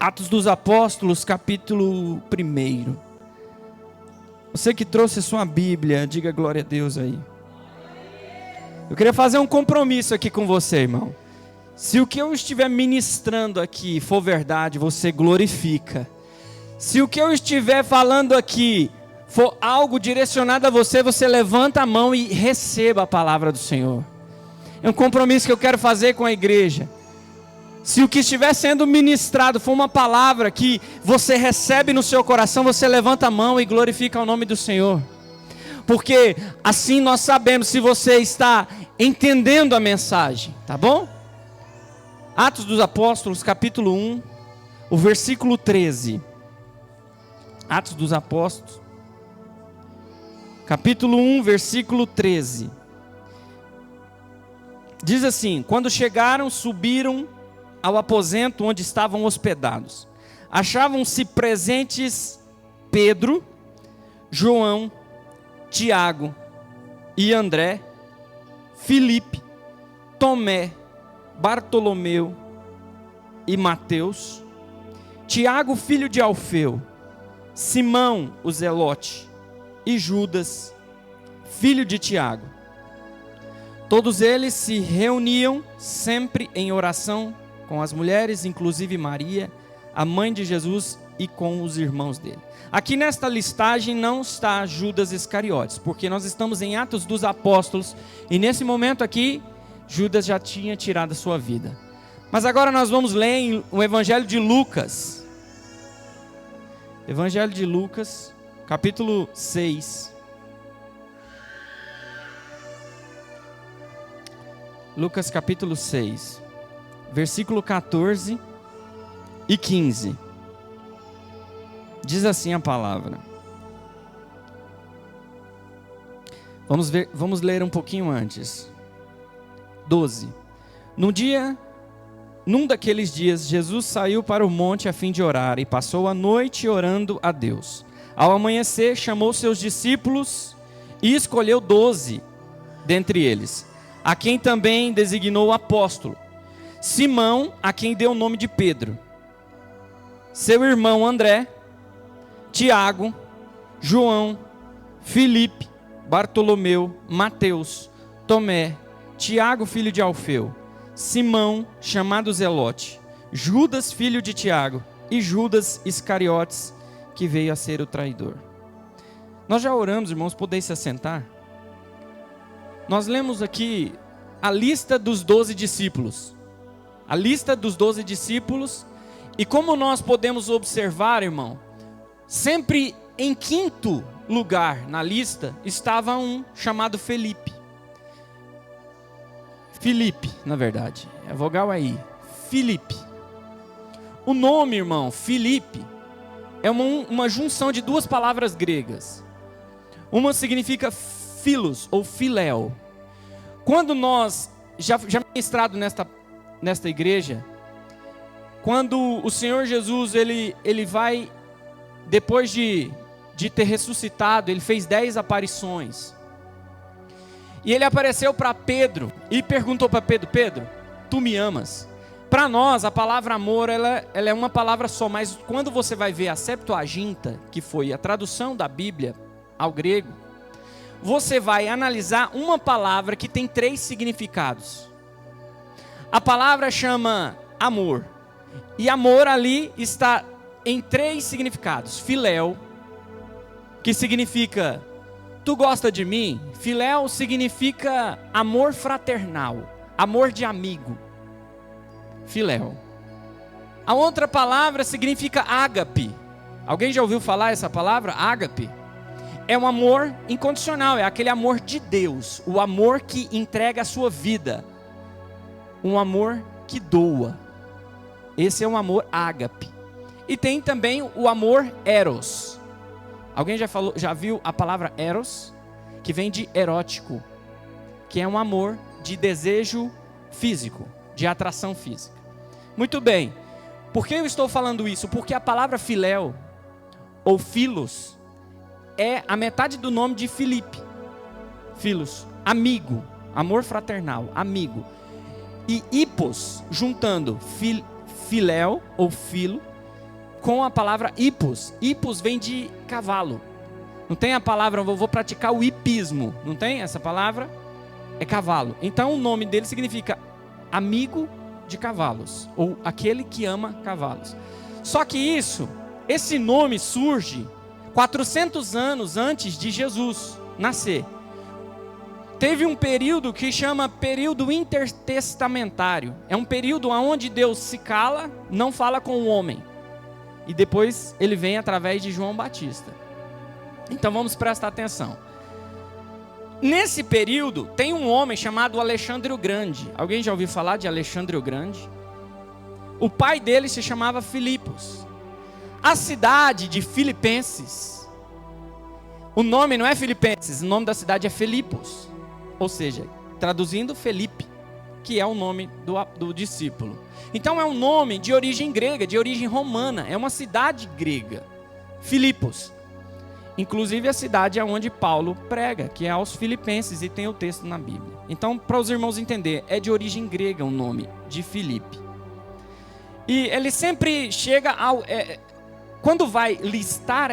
Atos dos Apóstolos, capítulo 1. Você que trouxe a sua Bíblia, diga glória a Deus aí. Eu queria fazer um compromisso aqui com você, irmão. Se o que eu estiver ministrando aqui for verdade, você glorifica. Se o que eu estiver falando aqui for algo direcionado a você, você levanta a mão e receba a palavra do Senhor. É um compromisso que eu quero fazer com a igreja. Se o que estiver sendo ministrado for uma palavra que você recebe no seu coração, você levanta a mão e glorifica o nome do Senhor. Porque assim nós sabemos se você está entendendo a mensagem, tá bom? Atos dos Apóstolos, capítulo 1, o versículo 13. Atos dos Apóstolos, capítulo 1, versículo 13. Diz assim: quando chegaram, subiram ao aposento onde estavam hospedados. Achavam-se presentes Pedro, João, Tiago e André, Filipe, Tomé, Bartolomeu e Mateus, Tiago, filho de Alfeu, Simão, o Zelote, e Judas, filho de Tiago. Todos eles se reuniam sempre em oração com as mulheres, inclusive Maria, a mãe de Jesus, e com os irmãos dele. Aqui nesta listagem não está Judas Iscariotes, porque nós estamos em Atos dos Apóstolos, e nesse momento aqui, Judas já tinha tirado a sua vida. Mas agora nós vamos ler o Evangelho de Lucas. Evangelho de Lucas, capítulo 6. Lucas capítulo 6, versículo 14 e 15. Diz assim a palavra. Vamos ler um pouquinho antes. 12. Num daqueles dias, Jesus saiu para o monte a fim de orar e passou a noite orando a Deus. Ao amanhecer, chamou seus discípulos e escolheu 12 dentre eles, a quem também designou apóstolo: Simão, a quem deu o nome de Pedro, seu irmão André, Tiago, João, Filipe, Bartolomeu, Mateus, Tomé, Tiago, filho de Alfeu, Simão, chamado Zelote, Judas, filho de Tiago, e Judas Iscariotes, que veio a ser o traidor. Nós já oramos, irmãos, podeis se assentar? Nós lemos aqui a lista dos 12 discípulos. A lista dos 12 discípulos. E como nós podemos observar, irmão, sempre em quinto lugar na lista estava um chamado Felipe. Filipe, na verdade. É a vogal aí. Filipe. O nome, irmão, Filipe, é uma junção de duas palavras gregas. Uma significa filos ou filéu. Quando nós, já ministrado nesta igreja, quando o Senhor Jesus, ele vai, depois de ter ressuscitado, ele fez 10 aparições. E ele apareceu para Pedro e perguntou para Pedro: Pedro, tu me amas? Para nós, a palavra amor, ela é uma palavra só, mas quando você vai ver a Septuaginta, que foi a tradução da Bíblia ao grego, você vai analisar uma palavra que tem 3 significados. A palavra chama amor, e amor ali está em 3 significados. Filéu, que significa tu gosta de mim. Filéu significa amor fraternal, amor de amigo. Filéu. A outra palavra significa ágape. Alguém já ouviu falar essa palavra? Ágape. É um amor incondicional, é aquele amor de Deus, o amor que entrega a sua vida, um amor que doa. Esse é um amor ágape. E tem também o amor eros. Alguém já viu a palavra eros? Que vem de erótico, que é um amor de desejo físico, de atração física. Muito bem. Por que eu estou falando isso? Porque a palavra filéu ou filos é a metade do nome de Filipe. Filos, amigo, amor fraternal, amigo. E hipos, juntando filéu ou filo, com a palavra hippos. Hippos vem de cavalo. Não tem a palavra, vou praticar o hipismo. Não tem essa palavra? É cavalo. Então o nome dele significa amigo de cavalos, ou aquele que ama cavalos. Só que esse nome surge 400 anos antes de Jesus nascer. Teve um período que chama período intertestamentário. É um período onde Deus se cala, não fala com o homem. E depois ele vem através de João Batista. Então vamos prestar atenção. Nesse período tem um homem chamado Alexandre o Grande. Alguém já ouviu falar de Alexandre o Grande? O pai dele se chamava Filipos. A cidade de Filipenses, o nome não é Filipenses, o nome da cidade é Filipos. Ou seja, traduzindo Felipe, que é o nome do discípulo. Então é um nome de origem grega, de origem romana. É uma cidade grega, Filipos. Inclusive a cidade é onde Paulo prega, que é aos Filipenses, e tem o texto na Bíblia. Então, para os irmãos entenderem, é de origem grega o nome de Filipe. E ele sempre chega quando vai listar,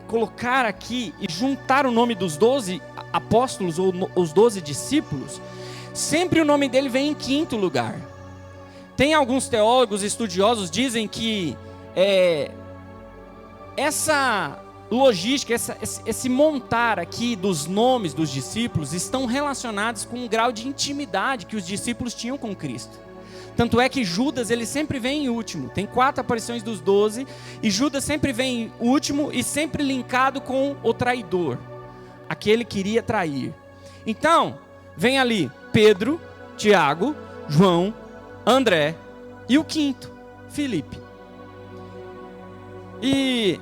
colocar aqui e juntar o nome dos 12 apóstolos ou os 12 discípulos, sempre o nome dele vem em quinto lugar. Tem alguns teólogos estudiosos que dizem que essa logística, esse montar aqui dos nomes dos discípulos estão relacionados com um grau de intimidade que os discípulos tinham com Cristo. Tanto é que Judas, ele sempre vem em último. Tem 4 aparições dos 12 e Judas sempre vem em último e sempre linkado com o traidor, aquele que iria trair. Então, vem ali Pedro, Tiago, João, André e o quinto, Filipe. E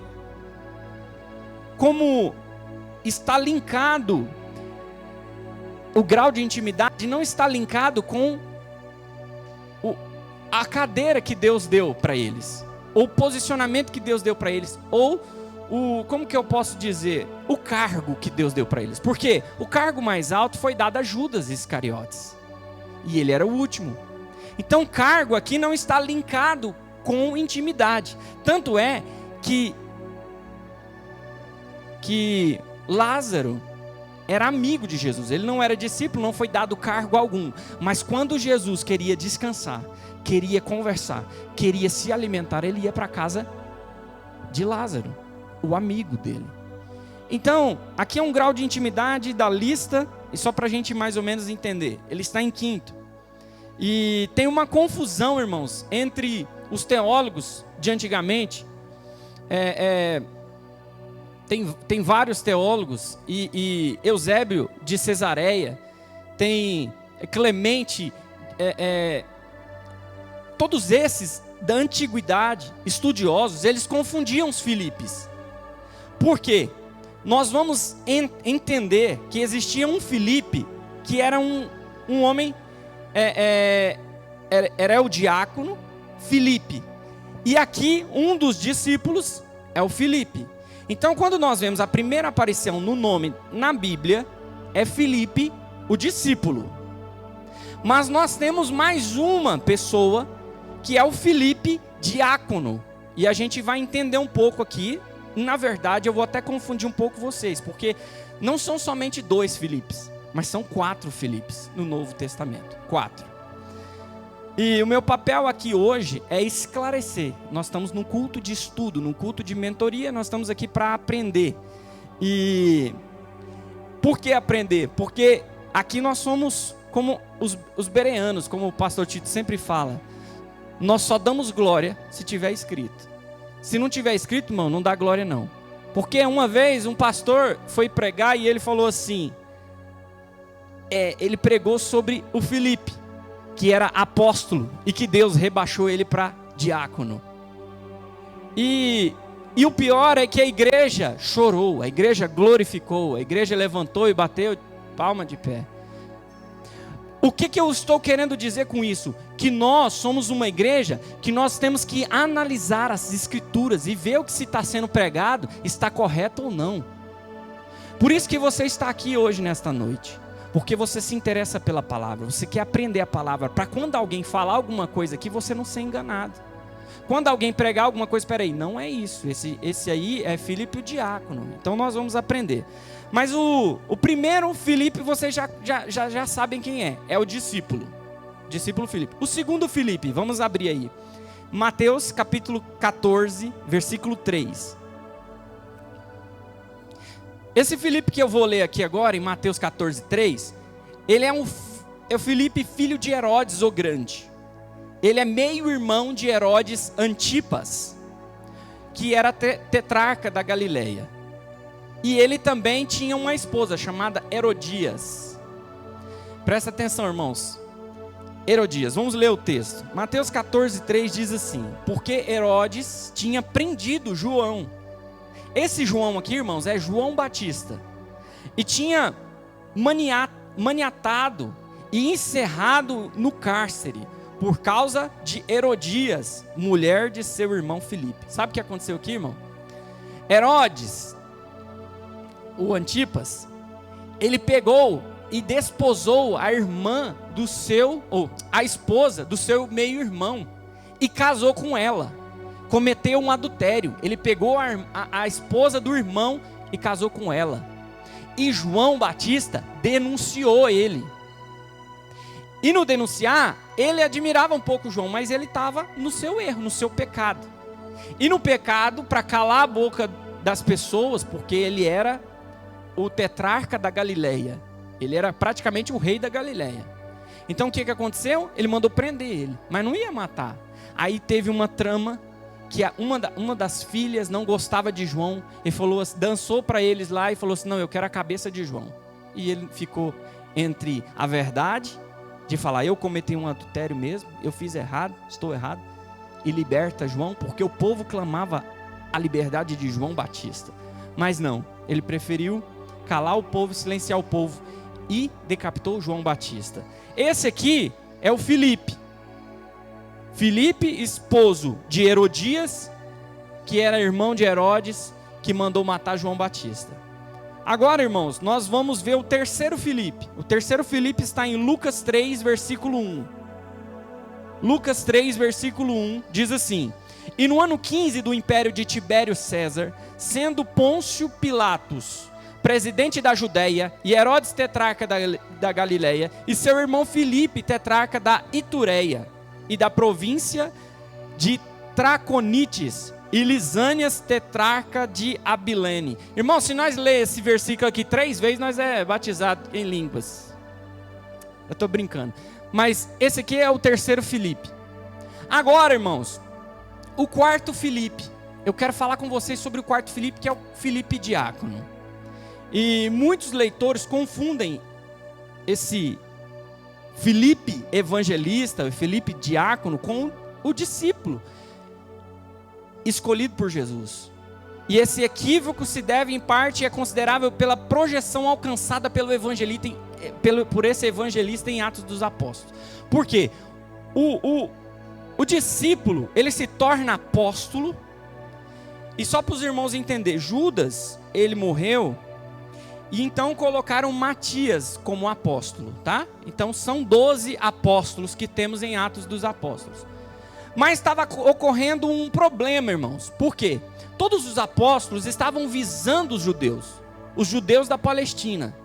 como está linkado, o grau de intimidade não está linkado com a cadeira que Deus deu para eles, ou o posicionamento que Deus deu para eles, ou como que eu posso dizer, o cargo que Deus deu para eles. Porque o cargo mais alto foi dado a Judas Iscariotes, e ele era o último. Então o cargo aqui não está linkado com intimidade. Tanto é que Lázaro era amigo de Jesus. Ele não era discípulo, não foi dado cargo algum. Mas quando Jesus queria descansar, queria conversar, queria se alimentar, ele ia para a casa de Lázaro, o amigo dele. Então, aqui é um grau de intimidade da lista, e só para a gente mais ou menos entender, ele está em quinto. E tem uma confusão, irmãos, entre os teólogos de antigamente. Tem vários teólogos, e Eusébio de Cesareia, tem Clemente, todos esses da antiguidade, estudiosos, eles confundiam os Filipes. Por quê? Nós vamos entender que existia um Filipe, que era um homem, era o diácono Filipe, e aqui um dos discípulos é o Filipe. Então, quando nós vemos a primeira aparição no nome na Bíblia, é Filipe, o discípulo. Mas nós temos mais uma pessoa, que é o Filipe, diácono. E a gente vai entender um pouco aqui. Na verdade, eu vou até confundir um pouco vocês, porque não são somente 2 Filipes, mas são 4 Filipes no Novo Testamento. 4. E o meu papel aqui hoje é esclarecer. Nós estamos num culto de estudo, num culto de mentoria, nós estamos aqui para aprender. E por que aprender? Porque aqui nós somos como os bereanos, como o pastor Tito sempre fala. Nós só damos glória se tiver escrito. Se não tiver escrito, irmão, não dá glória não. Porque uma vez um pastor foi pregar e ele falou assim, ele pregou sobre o Filipe, que era apóstolo, e que Deus rebaixou ele para diácono. E o pior é que a igreja chorou, a igreja glorificou, a igreja levantou e bateu palma de pé. O que eu estou querendo dizer com isso? Que nós somos uma igreja que nós temos que analisar as escrituras e ver o que se está sendo pregado está correto ou não. Por isso que você está aqui hoje nesta noite. Porque você se interessa pela palavra, você quer aprender a palavra, para quando alguém falar alguma coisa aqui, você não ser enganado. quando alguém pregar alguma coisa, espera aí, não é isso. Esse aí é Filipe o diácono. Então nós vamos aprender. Mas o primeiro Filipe, vocês já sabem quem é. É o discípulo. Discípulo Filipe. O segundo Filipe, vamos abrir aí. Mateus capítulo 14, versículo 3. Esse Filipe que eu vou ler aqui agora, em Mateus 14, 3, ele é o Filipe, filho de Herodes o Grande. Ele é meio-irmão de Herodes Antipas, que era tetrarca da Galileia. E ele também tinha uma esposa chamada Herodias. Presta atenção, irmãos. Herodias, vamos ler o texto. Mateus 14, 3 diz assim: porque Herodes tinha prendido João. Esse João aqui, irmãos, é João Batista. E tinha maniatado e encerrado no cárcere por causa de Herodias, mulher de seu irmão Filipe. Sabe o que aconteceu aqui, irmão? Herodes, o Antipas, ele pegou e desposou a irmã do seu, ou a esposa do seu meio-irmão, e casou com ela. Cometeu um adultério. Ele pegou a esposa do irmão e casou com ela. E João Batista denunciou ele. E no denunciar, ele admirava um pouco João, mas ele estava no seu erro, no seu pecado. E no pecado, para calar a boca das pessoas, porque ele era o tetrarca da Galileia. Ele era praticamente o rei da Galileia. Então o que aconteceu? Ele mandou prender ele, mas não ia matar. Aí teve uma trama que uma das filhas não gostava de João e falou, dançou para eles lá e falou assim: não, eu quero a cabeça de João. E ele ficou entre a verdade de falar, eu cometi um adultério mesmo, eu fiz errado, estou errado, e liberta João, porque o povo clamava a liberdade de João Batista. Mas não, ele preferiu calar o povo, silenciar o povo, e decapitou João Batista. Esse aqui é o Filipe. Filipe, esposo de Herodias, que era irmão de Herodes, que mandou matar João Batista. Agora, irmãos, nós vamos ver o terceiro Filipe. O terceiro Filipe está em Lucas 3, versículo 1. Lucas 3, versículo 1, diz assim: e no ano 15 do império de Tibério César, sendo Pôncio Pilatos presidente da Judéia, e Herodes tetrarca da Galileia, e seu irmão Filipe tetrarca da Itureia, e da província de Traconites, e Lisânias tetrarca de Abilene. Irmão, se nós ler esse versículo aqui 3 vezes, nós é batizado em línguas. Eu estou brincando. Mas esse aqui é o terceiro Filipe. Agora, irmãos, o quarto Filipe. Eu quero falar com vocês sobre o quarto Filipe, que é o Filipe diácono. E muitos leitores confundem esse Filipe evangelista, Filipe diácono, com o discípulo escolhido por Jesus. E esse equívoco se deve em parte é considerável pela projeção alcançada pelo evangelista, por esse evangelista em Atos dos Apóstolos. Por quê? O discípulo, ele se torna apóstolo, e só para os irmãos entenderem, Judas, ele morreu, e então colocaram Matias como apóstolo, tá? Então são 12 apóstolos que temos em Atos dos Apóstolos. Mas estava ocorrendo um problema, irmãos. Por quê? Todos os apóstolos estavam visando os judeus da Palestina.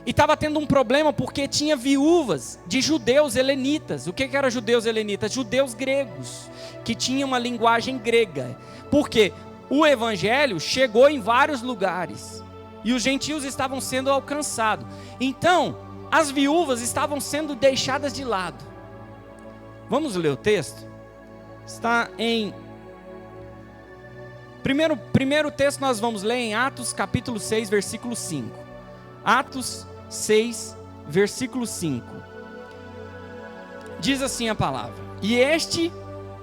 E estava tendo um problema porque tinha viúvas de judeus helenitas. O que eram judeus helenitas? Judeus gregos, que tinham uma linguagem grega. Por quê? O evangelho chegou em vários lugares. E os gentios estavam sendo alcançados. Então, as viúvas estavam sendo deixadas de lado. Vamos ler o texto? Está em... Primeiro texto nós vamos ler em Atos capítulo 6, versículo 5. Atos 6, versículo 5. Diz assim a palavra: e este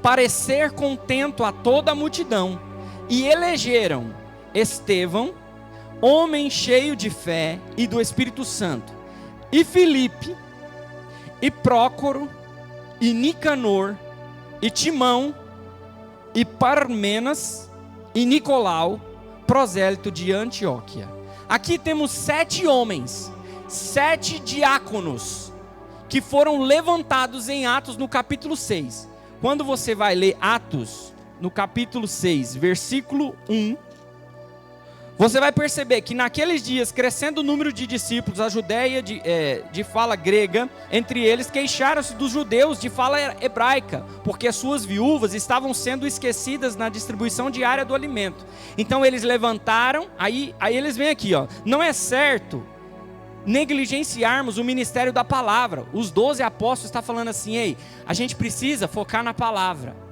parecer contento a toda a multidão, e elegeram Estevão, homem cheio de fé e do Espírito Santo, e Filipe, e Prócoro, e Nicanor, e Timão, e Parmenas, e Nicolau, prosélito de Antioquia. Aqui temos 7 homens, 7 diáconos, que foram levantados em Atos no capítulo 6. quando você vai ler Atos, no capítulo 6, versículo 1, você vai perceber que naqueles dias, crescendo o número de discípulos, a Judéia de fala grega, entre eles queixaram-se dos judeus de fala hebraica, porque as suas viúvas estavam sendo esquecidas na distribuição diária do alimento. Então eles levantaram, aí eles vêm aqui, ó, não é certo negligenciarmos o ministério da palavra. Os 12 apóstolos estão falando assim, ei, a gente precisa focar na palavra.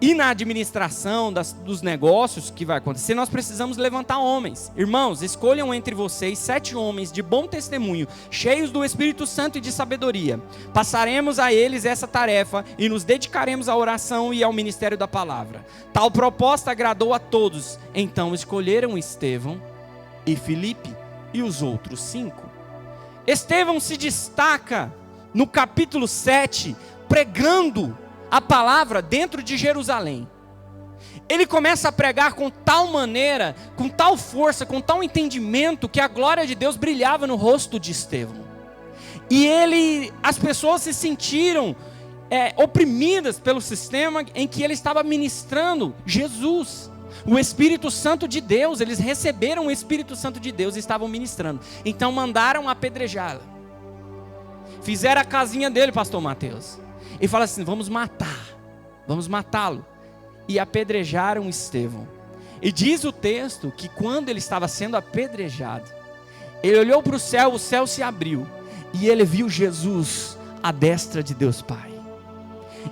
E na administração dos negócios que vai acontecer, nós precisamos levantar homens. Irmãos, escolham entre vocês 7 homens de bom testemunho, cheios do Espírito Santo e de sabedoria. Passaremos a eles essa tarefa e nos dedicaremos à oração e ao ministério da palavra. Tal proposta agradou a todos. Então escolheram Estevão e Filipe e os outros 5. Estevão se destaca no capítulo 7, pregando a palavra dentro de Jerusalém. Ele começa a pregar com tal maneira, com tal força, com tal entendimento, que a glória de Deus brilhava no rosto de Estevão. E as pessoas se sentiram oprimidas pelo sistema em que ele estava ministrando Jesus, o Espírito Santo de Deus. Eles receberam o Espírito Santo de Deus e estavam ministrando. Então mandaram apedrejá-lo. Fizeram a casinha dele, pastor Mateus. E fala assim, vamos matá-lo. E apedrejaram Estevão. E diz o texto que quando ele estava sendo apedrejado, ele olhou para o céu se abriu, e ele viu Jesus à destra de Deus Pai.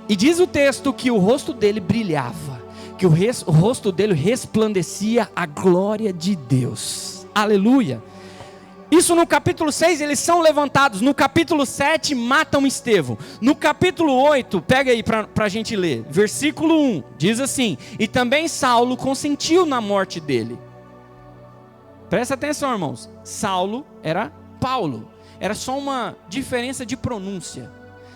E diz o texto que o rosto dele brilhava, que o rosto dele resplandecia a glória de Deus. Aleluia! Isso no capítulo 6 eles são levantados. No capítulo 7 matam Estevão. No capítulo 8, pega aí para a gente ler. Versículo 1, diz assim: e também Saulo consentiu na morte dele. Presta atenção, irmãos. Saulo era Paulo. Era só uma diferença de pronúncia.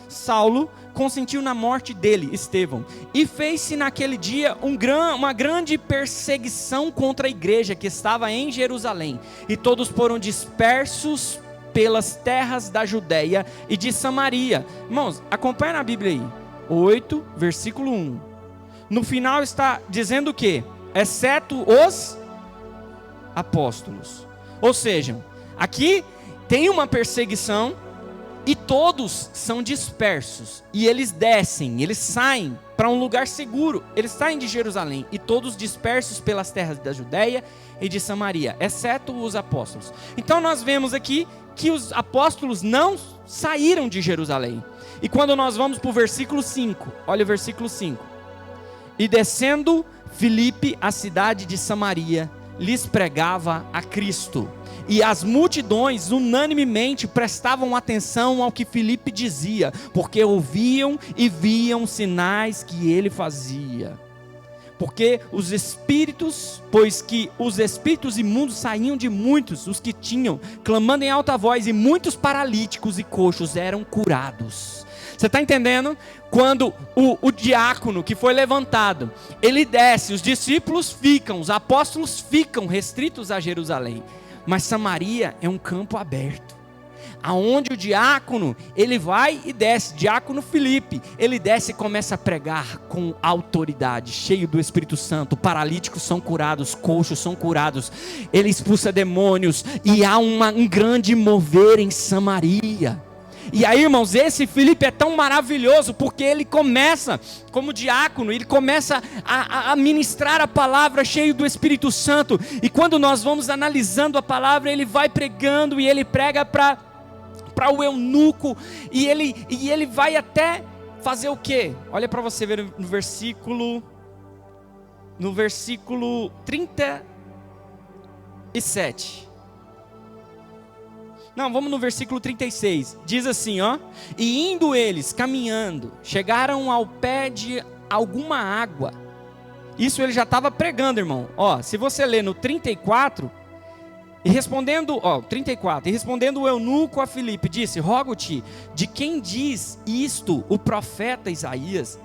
Saulo consentiu na morte dele, Estevão, e fez-se naquele dia uma grande perseguição contra a igreja que estava em Jerusalém, e todos foram dispersos pelas terras da Judéia e de Samaria. Irmãos, acompanha na Bíblia aí, 8, versículo 1. No final está dizendo o quê? Exceto os apóstolos. Ou seja, aqui tem uma perseguição, e todos são dispersos, e eles descem, eles saem para um lugar seguro, eles saem de Jerusalém, e todos dispersos pelas terras da Judéia e de Samaria, exceto os apóstolos. Então nós vemos aqui que os apóstolos não saíram de Jerusalém. E quando nós vamos para o versículo 5, olha o versículo 5. E descendo Filipe à cidade de Samaria, lhes pregava a Cristo. E as multidões unanimemente prestavam atenção ao que Filipe dizia, porque ouviam e viam sinais que ele fazia. Pois que os espíritos imundos saíam de muitos, os que tinham, clamando em alta voz, e muitos paralíticos e coxos eram curados. Você está entendendo? Quando o diácono que foi levantado, ele desce, os discípulos ficam, os apóstolos ficam restritos a Jerusalém. Mas Samaria é um campo aberto, aonde o diácono, ele vai e desce, diácono Filipe, ele desce e começa a pregar com autoridade, cheio do Espírito Santo. Paralíticos são curados, coxos são curados, ele expulsa demônios, e há um grande mover em Samaria. E aí, irmãos, esse Filipe é tão maravilhoso, porque ele começa, como diácono, ele começa a ministrar a palavra cheio do Espírito Santo. E quando nós vamos analisando a palavra, ele vai pregando, e ele prega para o eunuco, e ele vai até fazer o quê? Olha para você ver no versículo 37. Não, vamos no versículo 36, diz assim, ó: e indo eles, caminhando, chegaram ao pé de alguma água. Isso ele já estava pregando, irmão. Ó, se você ler no 34, e respondendo o eunuco a Filipe, disse: rogo-te, de quem diz isto o profeta Isaías?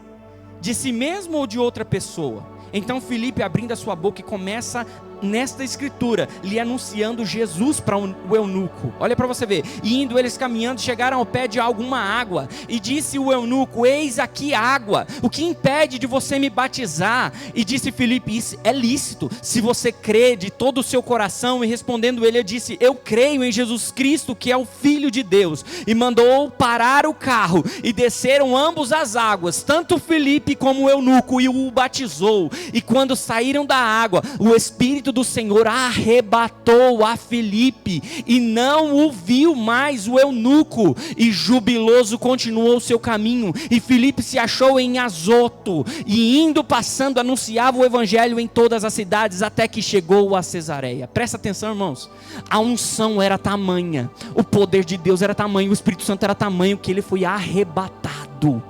De si mesmo ou de outra pessoa? Então Filipe, abrindo a sua boca, e começa nesta escritura, lhe anunciando Jesus para o eunuco. Olha para você ver. E indo eles caminhando, chegaram ao pé de alguma água. E disse o eunuco: eis aqui água. O que impede de você me batizar? E disse Filipe: isso é lícito, se você crê de todo o seu coração. E respondendo ele disse: eu creio em Jesus Cristo, que é o Filho de Deus. E mandou parar o carro. E desceram ambos as águas, tanto Filipe como o eunuco, e o batizou. E quando saíram da água, o Espírito do Senhor arrebatou a Filipe, e não o viu mais o eunuco, e jubiloso continuou o seu caminho. E Filipe se achou em Azoto, e indo passando anunciava o evangelho em todas as cidades, até que chegou a Cesareia. Presta atenção, irmãos, a unção era tamanha, o poder de Deus era tamanho, o Espírito Santo era tamanho, que ele foi arrebatado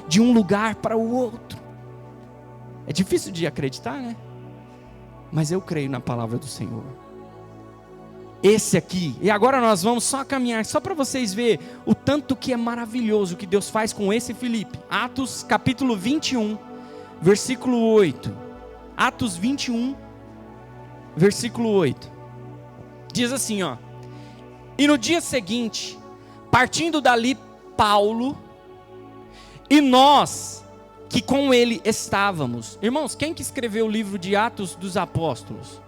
de um lugar para o outro. É difícil de acreditar, né? Mas eu creio na palavra do Senhor. Esse aqui, e agora nós vamos só caminhar, só para vocês verem o tanto que é maravilhoso que Deus faz com esse Filipe. Atos capítulo 21, versículo 8. Atos 21, versículo 8. Diz assim, ó: e no dia seguinte, partindo dali Paulo, e nós que com ele estávamos. Irmãos, quem que escreveu o livro de Atos dos Apóstolos?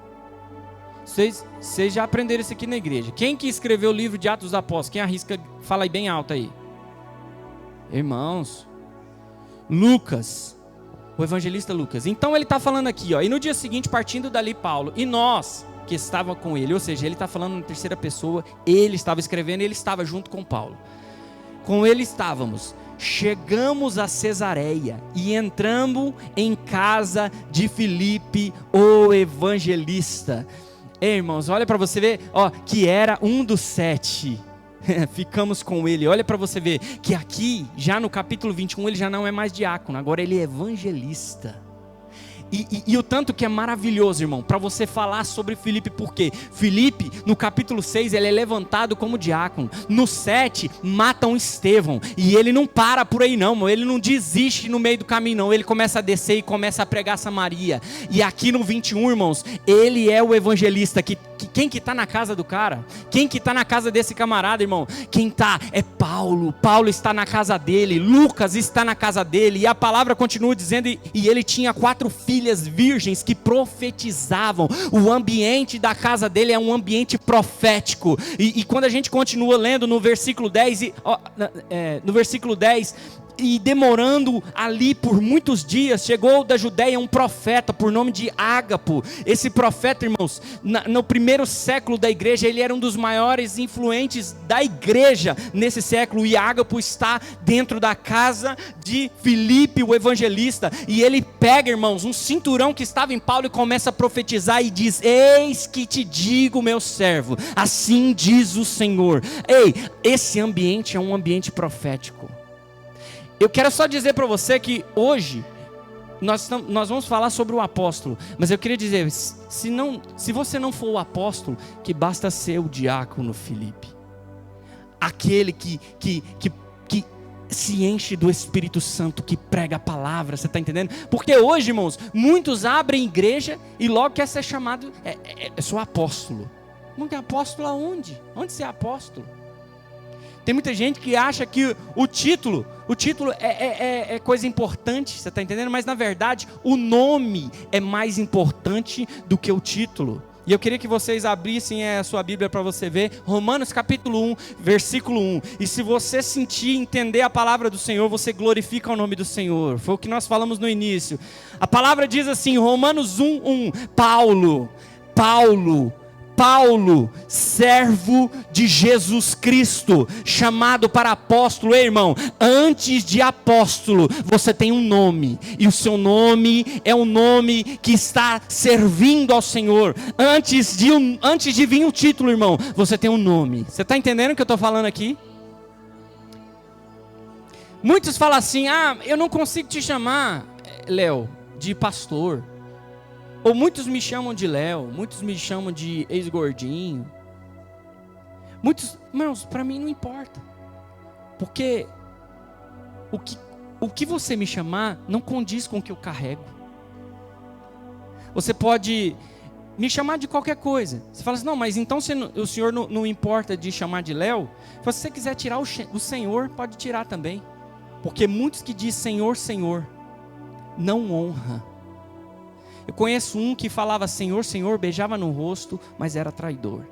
Vocês já aprenderam isso aqui na igreja. Quem que escreveu o livro de Atos dos Apóstolos? Quem arrisca, fala aí bem alto aí. Irmãos, Lucas, o evangelista Lucas. Então ele está falando aqui, ó: e no dia seguinte, partindo dali Paulo, e nós que estava com ele, ou seja, ele está falando na terceira pessoa, ele estava escrevendo, ele estava junto com Paulo. Com ele estávamos. Chegamos a Cesareia e entramos em casa de Filipe, o evangelista. Ei, irmãos, olha para você ver, ó, que era um dos 7. Ficamos com ele. Olha para você ver que aqui, já no capítulo 21, ele já não é mais diácono, agora ele é evangelista. E o tanto que é maravilhoso, irmão, para você falar sobre Filipe, porque Filipe, no capítulo 6, ele é levantado como diácono. No 7, matam Estevão. E ele não para por aí não, ele não desiste no meio do caminho não. Ele começa a descer e começa a pregar Samaria. E aqui no 21, irmãos, ele é o evangelista. Quem que está na casa do cara? Quem que está na casa desse camarada, irmão? Quem está é Paulo. Paulo está na casa dele. Lucas está na casa dele. E a palavra continua dizendo, e ele tinha 4 filhos virgens que profetizavam. O ambiente da casa dele é um ambiente profético. E quando a gente continua lendo no versículo 10, e demorando ali por muitos dias, chegou da Judeia um profeta por nome de Ágapo. Esse profeta, irmãos, no primeiro século da igreja, ele era um dos maiores influentes da igreja nesse século. E Ágapo está dentro da casa de Filipe, o evangelista, e ele pega, irmãos, um cinturão que estava em Paulo e começa a profetizar e diz: eis que te digo, meu servo, assim diz o Senhor. Ei, esse ambiente é um ambiente profético. Eu quero só dizer para você que hoje nós vamos falar sobre o apóstolo, mas eu queria dizer, se você não for o apóstolo, que basta ser o diácono Filipe, aquele que se enche do Espírito Santo, que prega a palavra. Você está entendendo? Porque hoje, irmãos, muitos abrem igreja e logo quer ser chamado, eu sou apóstolo. Não tem apóstolo aonde? Onde você é apóstolo? Tem muita gente que acha que o título é coisa importante, você está entendendo? Mas na verdade o nome é mais importante do que o título. E eu queria que vocês abrissem a sua Bíblia para você ver Romanos capítulo 1, versículo 1. E se você sentir, entender a palavra do Senhor, você glorifica o nome do Senhor. Foi o que nós falamos no início. A palavra diz assim, Romanos 1, 1. Paulo, servo de Jesus Cristo, chamado para apóstolo. Ei, irmão, antes de apóstolo, você tem um nome, e o seu nome é um nome que está servindo ao Senhor. Antes de vir o título, irmão, você tem um nome. Você está entendendo o que eu estou falando aqui? Muitos falam assim, eu não consigo te chamar, Léo, de pastor. Ou muitos me chamam de Léo, muitos me chamam de ex-gordinho. Muitos, irmãos, para mim não importa. Porque o que você me chamar não condiz com o que eu carrego. Você pode me chamar de qualquer coisa. Você fala assim, não, mas então o senhor não importa de chamar de Léo? Se você quiser tirar o Senhor, pode tirar também. Porque muitos que dizem Senhor, Senhor, não honra. Eu conheço um que falava Senhor, Senhor, beijava no rosto, mas era traidor.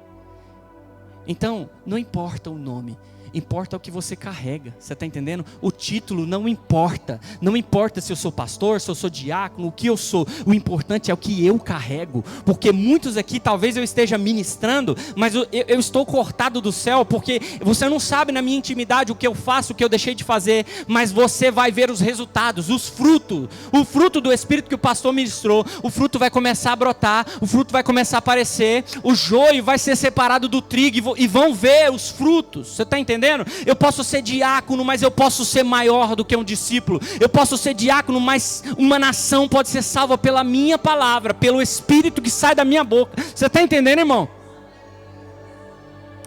Então, não importa o nome, importa o que você carrega. Você está entendendo? O título não importa. Não importa se eu sou pastor, se eu sou diácono, o que eu sou. O importante é o que eu carrego. Porque muitos aqui, talvez eu esteja ministrando, mas eu estou cortado do céu, porque você não sabe na minha intimidade o que eu faço, o que eu deixei de fazer, mas você vai ver os resultados, os frutos. O fruto do Espírito que o pastor ministrou, o fruto vai começar a brotar, o fruto vai começar a aparecer, o joio vai ser separado do trigo e vão ver os frutos. Você está entendendo? Eu posso ser diácono, mas eu posso ser maior do que um discípulo. Eu posso ser diácono, mas uma nação pode ser salva pela minha palavra, pelo Espírito que sai da minha boca. Você está entendendo, irmão?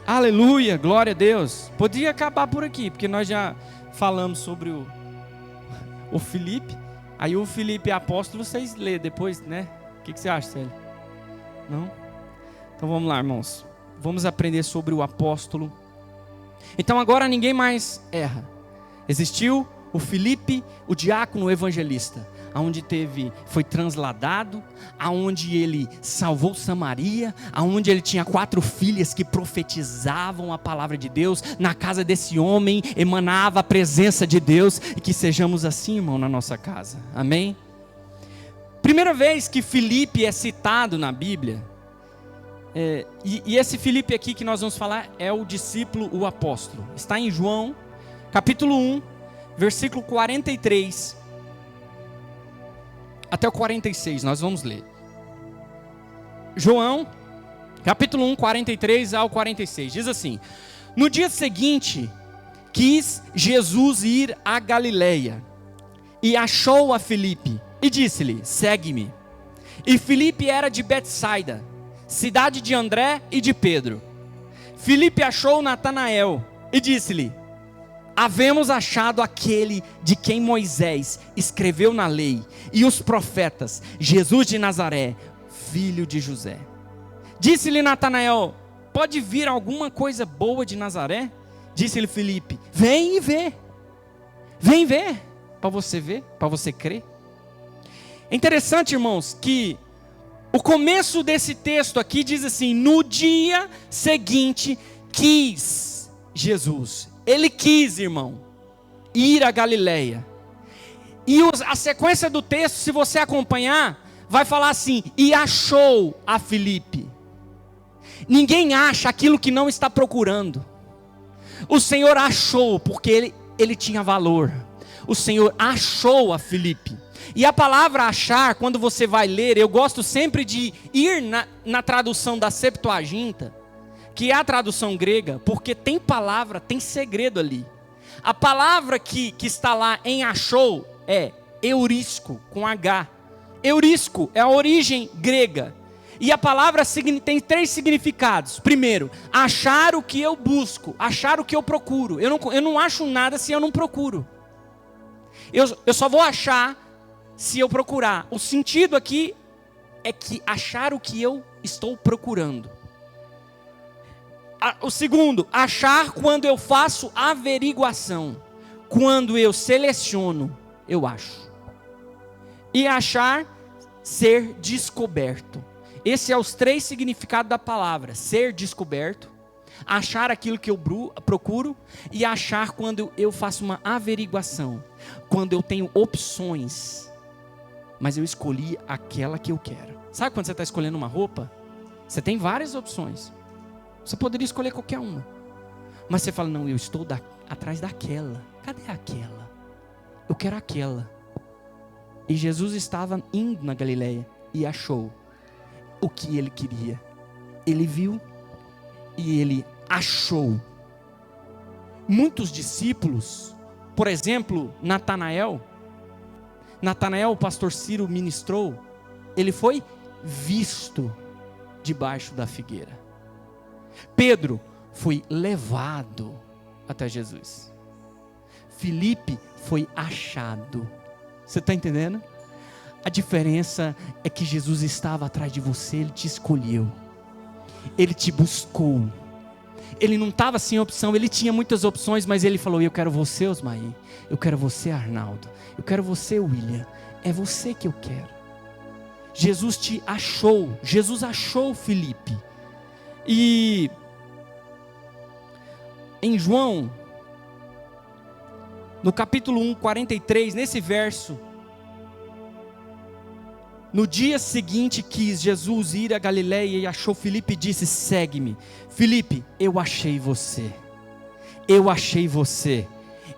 Aleluia, glória a Deus. Podia acabar por aqui, porque nós já falamos sobre o Filipe. Aí o Filipe é apóstolo, vocês lêem depois, né? O que você acha, Célio? Não? Então vamos lá, irmãos. Vamos aprender sobre o apóstolo. Então agora ninguém mais erra. Existiu o Filipe, o diácono, o evangelista, aonde foi transladado, aonde ele salvou Samaria, aonde ele tinha 4 filhas que profetizavam a palavra de Deus. Na casa desse homem emanava a presença de Deus, e que sejamos assim, irmão, na nossa casa. Amém? Primeira vez que Filipe é citado na Bíblia. E esse Filipe aqui que nós vamos falar é o discípulo, o apóstolo. Está em João, capítulo 1, versículo 43 até o 46, nós vamos ler. João, capítulo 1, 43 ao 46, diz assim: no dia seguinte, quis Jesus ir a Galileia, e achou a Filipe, e disse-lhe, segue-me. E Filipe era de Betsaida, cidade de André e de Pedro. Filipe achou Natanael e disse-lhe, havemos achado aquele de quem Moisés escreveu na lei e os profetas, Jesus de Nazaré, filho de José. Disse-lhe Natanael, pode vir alguma coisa boa de Nazaré? Disse-lhe Filipe, vem e vê. Vem ver, para você ver, para você crer. É interessante, irmãos, que o começo desse texto aqui diz assim, no dia seguinte quis Jesus. Ele quis, irmão, ir a Galileia. E a sequência do texto, se você acompanhar, vai falar assim, e achou a Filipe. Ninguém acha aquilo que não está procurando. O Senhor achou, porque ele tinha valor. O Senhor achou a Filipe. E a palavra achar, quando você vai ler, eu gosto sempre de ir na tradução da Septuaginta, que é a tradução grega, porque tem palavra, tem segredo ali. A palavra que está lá em achou é eurisco, com H. Eurisco é a origem grega. E a palavra tem 3 significados. Primeiro, achar o que eu busco, achar o que eu procuro. Eu não acho nada se eu não procuro. Eu só vou achar se eu procurar. O sentido aqui é que achar o que eu estou procurando. O segundo, achar quando eu faço averiguação. Quando eu seleciono, eu acho. E achar, ser descoberto. Esse é os 3 significados da palavra. Ser descoberto, achar aquilo que eu procuro e achar quando eu faço uma averiguação. Quando eu tenho opções, mas eu escolhi aquela que eu quero. Sabe quando você está escolhendo uma roupa? Você tem várias opções. Você poderia escolher qualquer uma. Mas você fala, não, eu estou atrás daquela. Cadê aquela? Eu quero aquela. E Jesus estava indo na Galileia e achou o que ele queria. Ele viu e ele achou. Muitos discípulos, por exemplo, Natanael, o pastor Ciro ministrou, ele foi visto debaixo da figueira. Pedro foi levado até Jesus. Filipe foi achado. Você está entendendo? A diferença é que Jesus estava atrás de você, Ele te escolheu, Ele te buscou. Ele não estava sem opção, Ele tinha muitas opções, mas Ele falou: eu quero você, Osmaí, eu quero você, Arnaldo, eu quero você, William, é você que eu quero. Jesus te achou, Jesus achou Filipe. E em João, no capítulo 1, 43, nesse verso, no dia seguinte quis Jesus ir a Galiléia e achou Filipe e disse: segue-me. Filipe, eu achei você,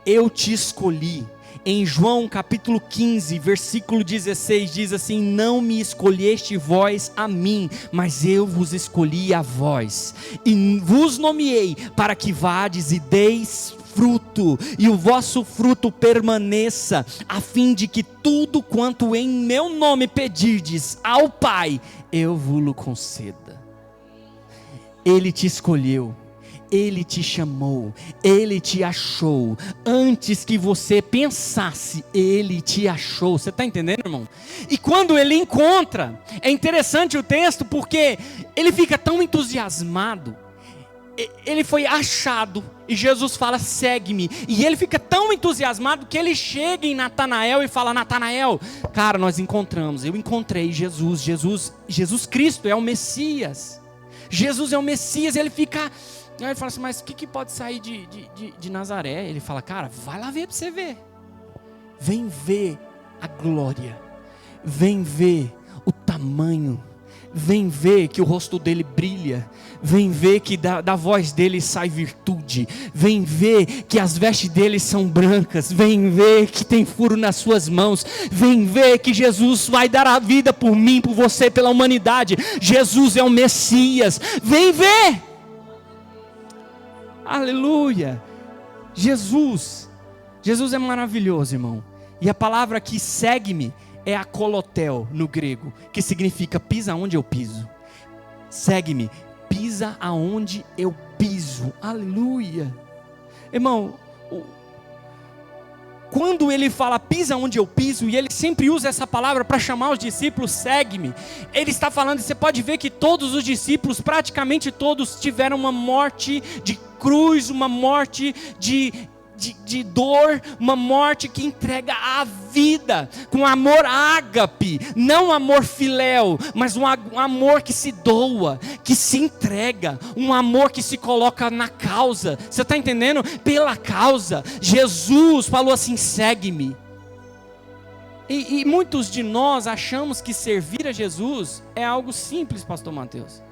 eu te escolhi. Em João capítulo 15, versículo 16, diz assim: não me escolheste vós a mim, mas eu vos escolhi a vós, e vos nomeei para que vades e deis fruto, e o vosso fruto permaneça, a fim de que tudo quanto em meu nome pedirdes ao Pai, eu vos conceda. Ele te escolheu, Ele te chamou, Ele te achou. Antes que você pensasse, Ele te achou. Você está entendendo, irmão? E quando Ele encontra, é interessante o texto, porque Ele fica tão entusiasmado. Ele foi achado, e Jesus fala: segue-me. E ele fica tão entusiasmado que ele chega em Natanael e fala: Natanael, cara, nós encontramos, eu encontrei Jesus Cristo é o Messias. Jesus é o Messias. E ele fica... Aí ele fala assim: mas o que pode sair de Nazaré? Ele fala: cara, vai lá ver para você ver. Vem ver a glória. Vem ver o tamanho. Vem ver que o rosto dele brilha. Vem ver que da voz dele sai virtude. Vem ver que as vestes dele são brancas. Vem ver que tem furo nas suas mãos. Vem ver que Jesus vai dar a vida por mim, por você, pela humanidade. Jesus é o Messias. Vem ver. Aleluia. Jesus é maravilhoso, irmão. E a palavra aqui, segue-me, é akolotel no grego, que significa pisa onde eu piso. Segue-me, pisa aonde eu piso. Aleluia. Irmão, quando ele fala pisa onde eu piso, e ele sempre usa essa palavra para chamar os discípulos: segue-me, ele está falando, você pode ver que todos os discípulos, praticamente todos, tiveram uma morte de cruz, uma morte de dor, uma morte que entrega a vida, com amor ágape, não amor filéu, mas um amor que se doa, que se entrega, um amor que se coloca na causa. Você está entendendo? Pela causa. Jesus falou assim: segue-me. E muitos de nós achamos que servir a Jesus é algo simples, pastor Mateus.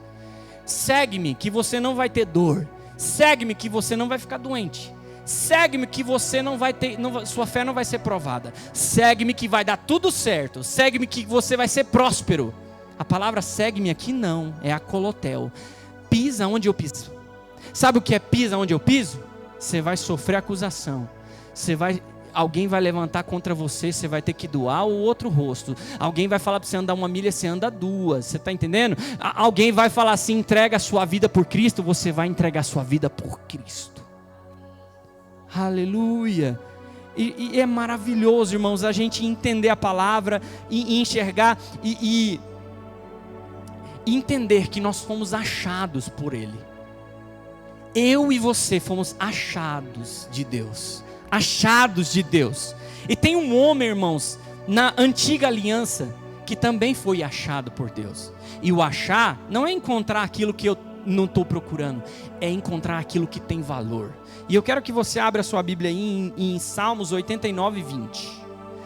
Segue-me que você não vai ter dor. Segue-me que você não vai ficar doente. Segue-me que você não vai ter, sua fé não vai ser provada. Segue-me que vai dar tudo certo. Segue-me que você vai ser próspero. A palavra segue-me aqui não, é akolotel. Pisa onde eu piso. Sabe o que é pisa onde eu piso? Você vai sofrer acusação. Alguém vai levantar contra você, você vai ter que doar o outro rosto. Alguém vai falar para você andar 1 milha, você anda 2. Você está entendendo? Alguém vai falar assim: entrega a sua vida por Cristo, você vai entregar a sua vida por Cristo. Aleluia. E é maravilhoso, irmãos, a gente entender a palavra e enxergar e entender que nós fomos achados por Ele. Eu e você fomos achados de Deus. Achados de Deus. E tem um homem, irmãos, na antiga aliança, que também foi achado por Deus. E o achar não é encontrar aquilo que eu não estou procurando, é encontrar aquilo que tem valor. E eu quero que você abra a sua Bíblia aí em Salmos 89, 20.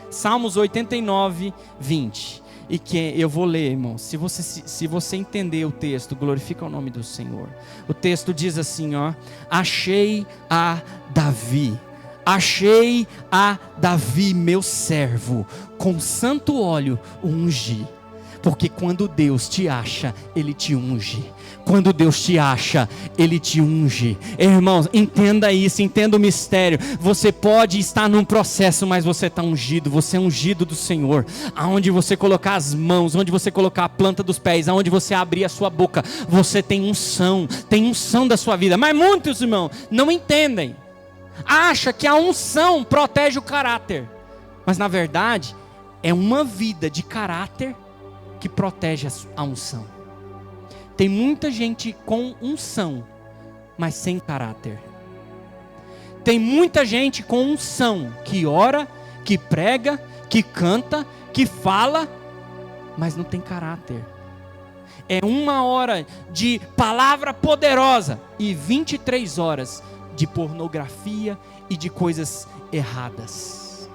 Salmos 89, 20. E que eu vou ler, irmão. Se você entender o texto, glorifica o nome do Senhor. O texto diz assim, ó: achei a Davi, meu servo, com santo óleo o ungi. Porque quando Deus te acha, Ele te unge. Quando Deus te acha, Ele te unge. Irmãos, entenda isso, entenda o mistério. Você pode estar num processo, mas você está ungido. Você é ungido do Senhor. Aonde você colocar as mãos, onde você colocar a planta dos pés, aonde você abrir a sua boca, você tem unção da sua vida. Mas muitos, irmãos, não entendem. Acha que a unção protege o caráter. Mas na verdade, é uma vida de caráter que protege a unção. Tem muita gente com unção, mas sem caráter. Tem muita gente com unção, que ora, que prega, que canta, que fala, mas não tem caráter. É 1 hora de palavra poderosa e 23 horas de pornografia e de coisas erradas.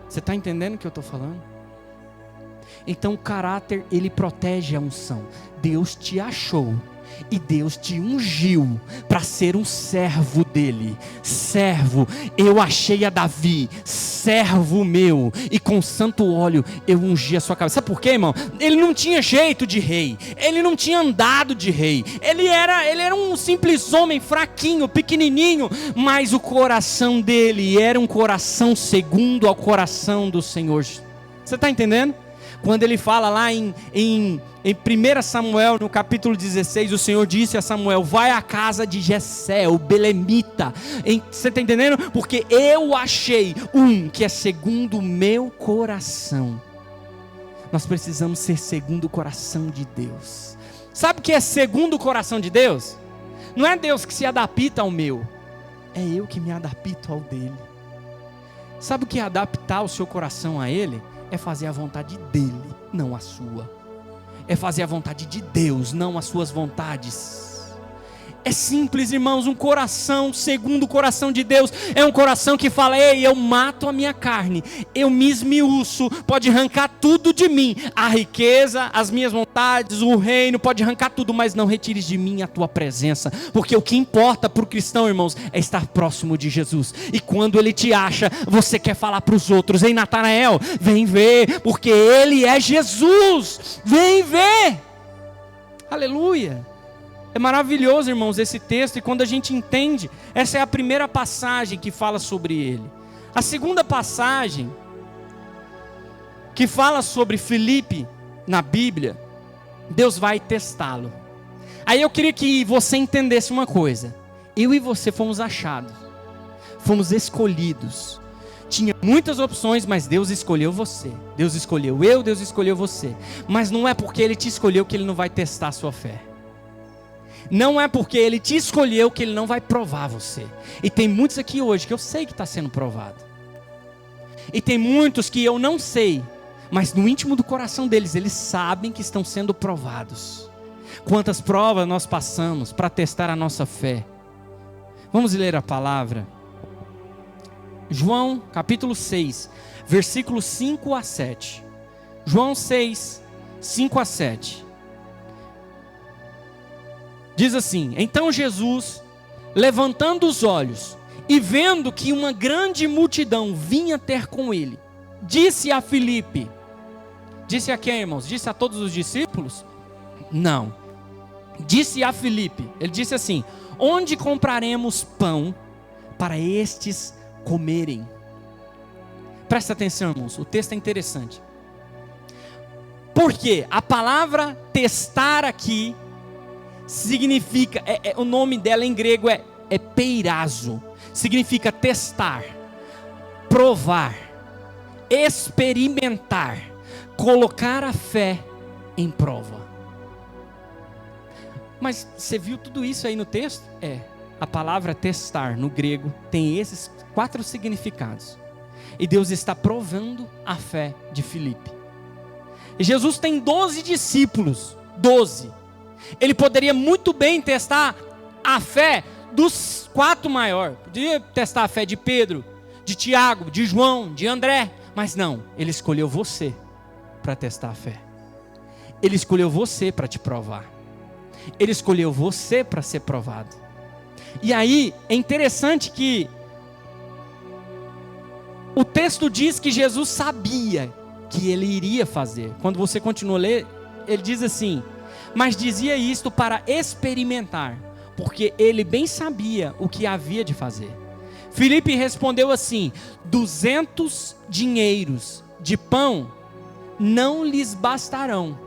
Você está entendendo o que eu estou falando? Então o caráter, ele protege a unção. Deus te achou e Deus te ungiu para ser um servo dele. Servo, eu achei a Davi, servo meu, e com santo óleo eu ungi a sua cabeça. Sabe por quê, irmão? Ele não tinha jeito de rei, ele não tinha andado de rei, ele era um simples homem fraquinho, pequenininho, mas o coração dele era um coração segundo ao coração do Senhor. Você está entendendo? Quando ele fala lá em 1 Samuel, no capítulo 16, o Senhor disse a Samuel: vai à casa de Jessé, o belemita. Você está entendendo? Porque eu achei um que é segundo o meu coração. Nós precisamos ser segundo o coração de Deus. Sabe o que é segundo o coração de Deus? Não é Deus que se adapta ao meu, é eu que me adapto ao dele. Sabe o que é adaptar o seu coração a ele? É fazer a vontade dele, não a sua. É fazer a vontade de Deus, não as suas vontades. É simples, irmãos. Um coração segundo o coração de Deus é um coração que fala: ei, eu mato a minha carne, eu me esmiuço, pode arrancar tudo de mim, a riqueza, as minhas vontades, o reino, pode arrancar tudo, mas não retires de mim a tua presença, porque o que importa para o cristão, irmãos, é estar próximo de Jesus. E quando ele te acha, você quer falar para os outros: ei, Natanael, vem ver, porque ele é Jesus, vem ver. Aleluia. É maravilhoso, irmãos, esse texto, e quando a gente entende, essa é a primeira passagem que fala sobre ele. A segunda passagem, que fala sobre Filipe na Bíblia, Deus vai testá-lo. Aí eu queria que você entendesse uma coisa: eu e você fomos achados, fomos escolhidos. Tinha muitas opções, mas Deus escolheu você. Deus escolheu eu, Deus escolheu você. Mas não é porque Ele te escolheu que Ele não vai testar a sua fé. Não é porque Ele te escolheu que Ele não vai provar você. E tem muitos aqui hoje que eu sei que está sendo provado. E tem muitos que eu não sei, mas no íntimo do coração deles, eles sabem que estão sendo provados. Quantas provas nós passamos para testar a nossa fé. Vamos ler a palavra. João capítulo 6, versículos 5 a 7. João 6, 5 a 7. Diz assim: então Jesus, levantando os olhos e vendo que uma grande multidão vinha ter com ele, disse a Filipe. Disse a quem, irmãos? Disse a todos os discípulos? Não. Disse a Filipe. Ele disse assim: onde compraremos pão para estes comerem? Presta atenção, irmãos, o texto é interessante. Porque a palavra testar aqui significa, o nome dela em grego é peirazo, significa testar, provar, experimentar, colocar a fé em prova. Mas você viu tudo isso aí no texto? A palavra testar no grego tem esses 4 significados. E Deus está provando a fé de Filipe. E Jesus tem 12 discípulos, 12. Ele poderia muito bem testar a fé dos 4 maiores. Poderia testar a fé de Pedro, de Tiago, de João, de André. Mas não, Ele escolheu você para testar a fé. Ele escolheu você para te provar. Ele escolheu você para ser provado. E aí, é interessante que o texto diz que Jesus sabia que Ele iria fazer. Quando você continua a ler, Ele diz assim: mas dizia isto para experimentar, porque Ele bem sabia o que havia de fazer. Filipe respondeu assim: 200 dinheiros de pão não lhes bastarão,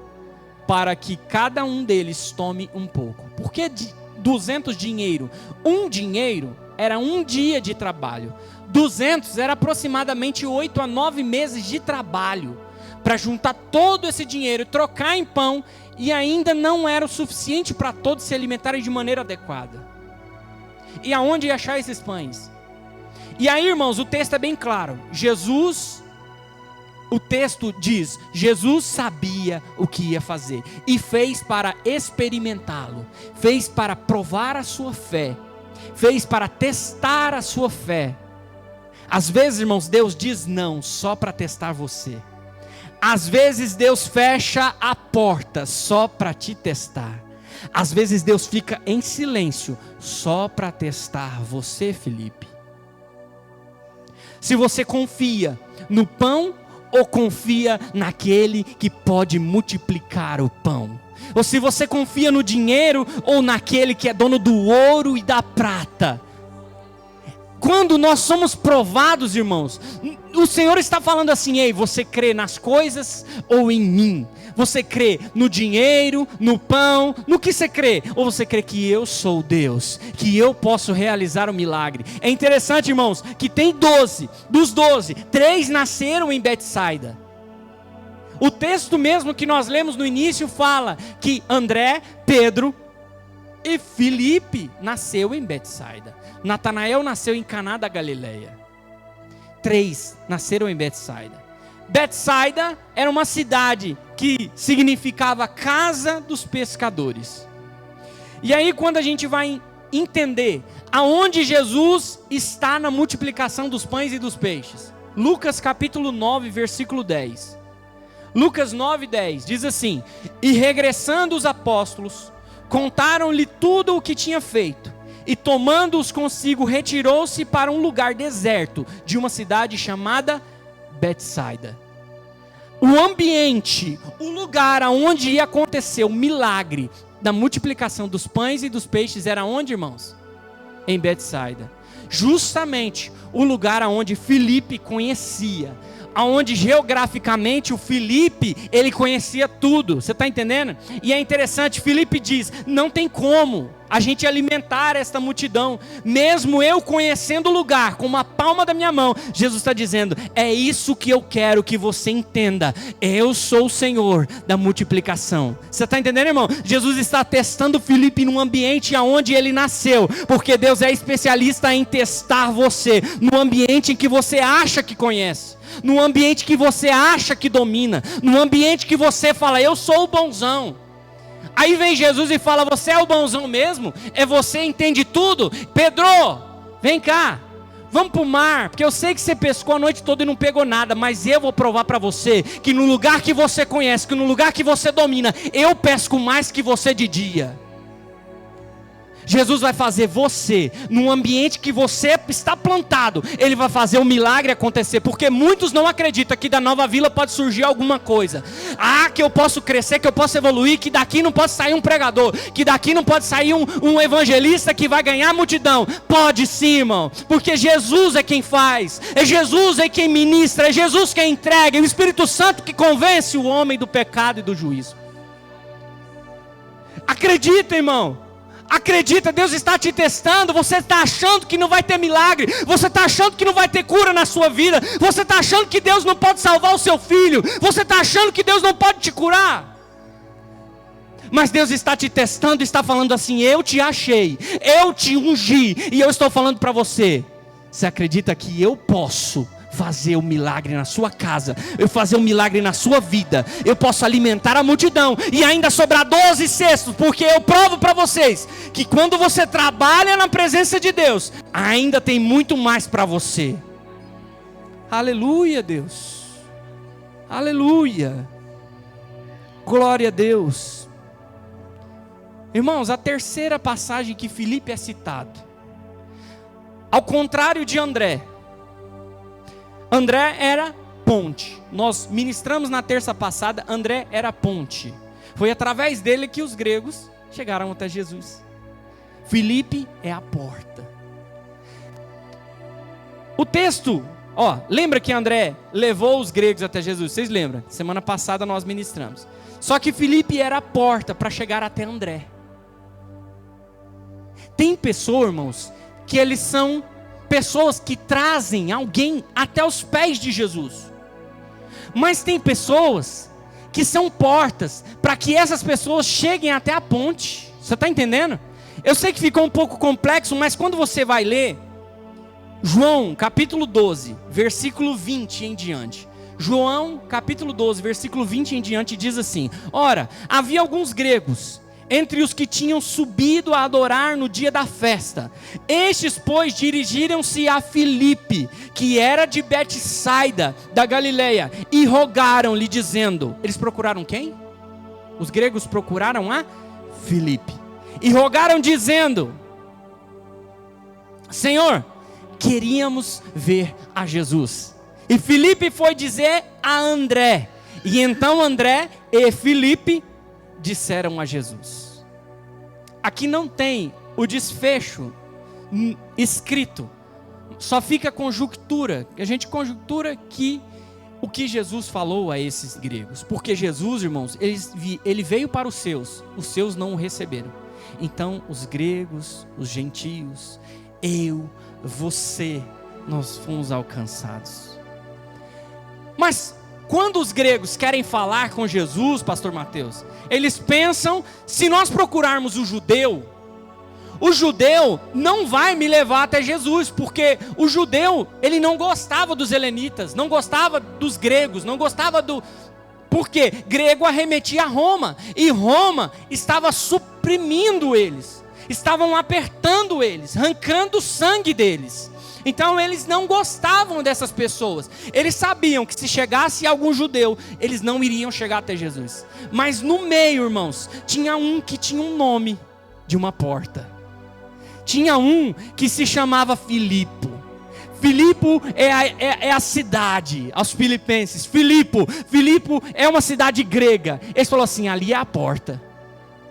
para que cada um deles tome um pouco. Por que 200 dinheiro? Um dinheiro era um dia de trabalho. 200 era aproximadamente 8 a 9 meses de trabalho para juntar todo esse dinheiro, trocar em pão, e ainda não era o suficiente para todos se alimentarem de maneira adequada. E aonde ia achar esses pães? E aí, irmãos, o texto é bem claro. O texto diz, Jesus sabia o que ia fazer e fez para experimentá-lo, fez para provar a sua fé, fez para testar a sua fé. Às vezes, irmãos, Deus diz não só para testar você. Às vezes Deus fecha a porta só para te testar. Às vezes Deus fica em silêncio só para testar você, Filipe. Se você confia no pão ou confia naquele que pode multiplicar o pão? Ou se você confia no dinheiro ou naquele que é dono do ouro e da prata? Quando nós somos provados, irmãos, o Senhor está falando assim: ei, você crê nas coisas ou em mim? Você crê no dinheiro, no pão, no que você crê? Ou você crê que eu sou Deus, que eu posso realizar o milagre? É interessante, irmãos, que tem 12, dos 12, 3 nasceram em Betsaida. O texto mesmo que nós lemos no início fala que André, Pedro e Filipe nasceu em Betsaida. Natanael nasceu em Caná da Galileia. 3 nasceram em Betsaida. Betsaida era uma cidade que significava casa dos pescadores. E aí, quando a gente vai entender aonde Jesus está na multiplicação dos pães e dos peixes, Lucas capítulo 9, versículo 10. Lucas 9, 10 diz assim: e regressando os apóstolos, contaram-lhe tudo o que tinha feito, e tomando-os consigo, retirou-se para um lugar deserto de uma cidade chamada Betsaida. O ambiente, o lugar onde ia acontecer o milagre da multiplicação dos pães e dos peixes era onde, irmãos? Em Betsaida. Justamente o lugar onde Filipe conhecia, aonde geograficamente o Filipe, ele conhecia tudo. Você está entendendo? E é interessante, Filipe diz: não tem como a gente alimentar esta multidão, mesmo eu conhecendo o lugar com uma palma da minha mão. Jesus está dizendo: é isso que eu quero que você entenda, eu sou o Senhor da multiplicação. Você está entendendo, irmão? Jesus está testando Filipe num ambiente aonde ele nasceu, porque Deus é especialista em testar você, no ambiente em que você acha que conhece, no ambiente que você acha que domina, no ambiente que você fala: eu sou o bonzão. Aí vem Jesus e fala: você é o bonzão mesmo? É você, entende tudo? Pedro, vem cá, vamos para o mar, porque eu sei que você pescou a noite toda e não pegou nada, mas eu vou provar para você que no lugar que você conhece, que no lugar que você domina, eu pesco mais que você de dia. Jesus vai fazer você, num ambiente que você está plantado, Ele vai fazer o milagre acontecer, porque muitos não acreditam que da Nova Vila pode surgir alguma coisa. Que eu posso crescer, que eu posso evoluir, que daqui não pode sair um pregador, que daqui não pode sair um evangelista que vai ganhar a multidão. Pode sim, irmão, porque Jesus é quem faz, é Jesus é quem ministra, é Jesus quem entrega, é o Espírito Santo que convence o homem do pecado e do juízo. Acredita, irmão. Acredita, Deus está te testando. Você está achando que não vai ter milagre, você está achando que não vai ter cura na sua vida, você está achando que Deus não pode salvar o seu filho, você está achando que Deus não pode te curar. Mas Deus está te testando e está falando assim: eu te achei, eu te ungi, e eu estou falando para você: você acredita que eu posso fazer um milagre na sua casa, eu fazer um milagre na sua vida, eu posso alimentar a multidão e ainda sobrar 12 cestos, porque eu provo para vocês que quando você trabalha na presença de Deus, ainda tem muito mais para você. Aleluia, Deus, aleluia, glória a Deus. Irmãos, a terceira passagem que Filipe é citado, ao contrário de André era ponte. Nós ministramos na terça passada, André era ponte. Foi através dele que os gregos chegaram até Jesus. Filipe é a porta. O texto, lembra que André levou os gregos até Jesus? Vocês lembram? Semana passada nós ministramos. Só que Filipe era a porta para chegar até André. Tem pessoas, irmãos, que eles são pessoas que trazem alguém até os pés de Jesus. Mas tem pessoas que são portas para que essas pessoas cheguem até a ponte. Você está entendendo? Eu sei que ficou um pouco complexo, mas quando você vai ler João capítulo 12, versículo 20 em diante. João capítulo 12, versículo 20 em diante diz assim: ora, havia alguns gregos entre os que tinham subido a adorar no dia da festa. Estes, pois, dirigiram-se a Filipe, que era de Betsaida, da Galileia, e rogaram-lhe, dizendo... Eles procuraram quem? Os gregos procuraram a Filipe. E rogaram, dizendo... Senhor, queríamos ver a Jesus. E Filipe foi dizer a André. E então André e Filipe disseram a Jesus. Aqui não tem o desfecho escrito, só fica a conjectura. A gente conjectura que o que Jesus falou a esses gregos, porque Jesus, irmãos, ele veio para os seus não o receberam. Então os gregos, os gentios, eu, você, nós fomos alcançados. Mas quando os gregos querem falar com Jesus, pastor Mateus, eles pensam, se nós procurarmos o judeu não vai me levar até Jesus, porque o judeu, ele não gostava dos helenitas, não gostava dos gregos, não gostava do... Porque grego arremetia a Roma, e Roma estava suprimindo eles, estavam apertando eles, arrancando o sangue deles. Então eles não gostavam dessas pessoas. Eles sabiam que se chegasse algum judeu, eles não iriam chegar até Jesus. Mas no meio, irmãos, tinha um que tinha um nome de uma porta. Tinha um que se chamava Filipe. Filipe é a cidade, aos filipenses. Filipe é uma cidade grega. Eles falaram assim, ali é a porta.